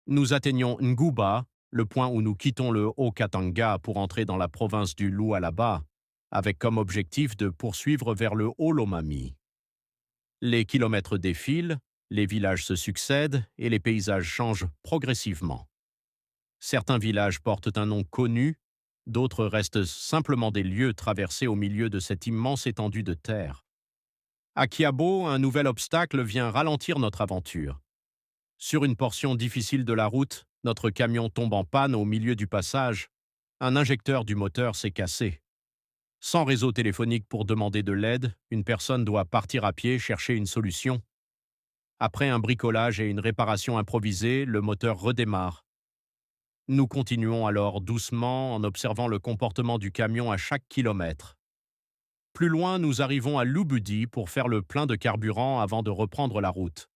Nous atteignons Nguba, le point où nous quittons le Haut-Katanga pour entrer dans la province du Lualaba, avec comme objectif de poursuivre vers le Haut-Lomami. Les kilomètres défilent, les villages se succèdent et les paysages changent progressivement. Certains villages portent un nom connu, d'autres restent simplement des lieux traversés au milieu de cette immense étendue de terre. À Kiabo, un nouvel obstacle vient ralentir notre aventure. Sur une portion difficile de la route, notre camion tombe en panne au milieu du passage. Un injecteur du moteur s'est cassé. Sans réseau téléphonique pour demander de l'aide, une personne doit partir à pied chercher une solution. Après un bricolage et une réparation improvisée, le moteur redémarre. Nous continuons alors doucement en observant le comportement du camion à chaque kilomètre. Plus loin, nous arrivons à Lubudi pour faire le plein de carburant avant de reprendre la route.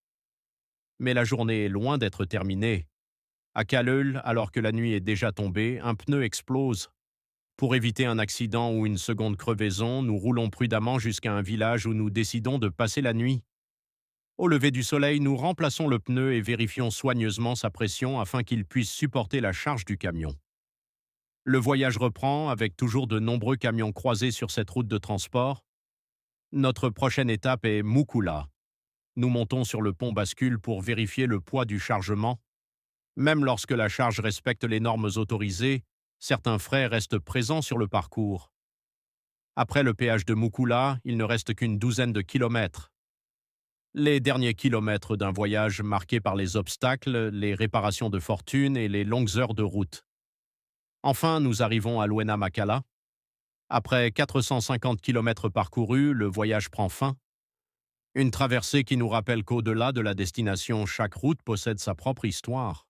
Mais la journée est loin d'être terminée. À Kaleul, alors que la nuit est déjà tombée, un pneu explose. Pour éviter un accident ou une seconde crevaison, nous roulons prudemment jusqu'à un village où nous décidons de passer la nuit. Au lever du soleil, nous remplaçons le pneu et vérifions soigneusement sa pression afin qu'il puisse supporter la charge du camion. Le voyage reprend avec toujours de nombreux camions croisés sur cette route de transport. Notre prochaine étape est Mukula. Nous montons sur le pont bascule pour vérifier le poids du chargement. Même lorsque la charge respecte les normes autorisées, certains frais restent présents sur le parcours. Après le péage de Mukula, il ne reste qu'une douzaine de kilomètres. Les derniers kilomètres d'un voyage marqué par les obstacles, les réparations de fortune et les longues heures de route. Enfin, nous arrivons à Luena Makala. Après 450 kilomètres parcourus, le voyage prend fin. Une traversée qui nous rappelle qu'au-delà de la destination, chaque route possède sa propre histoire.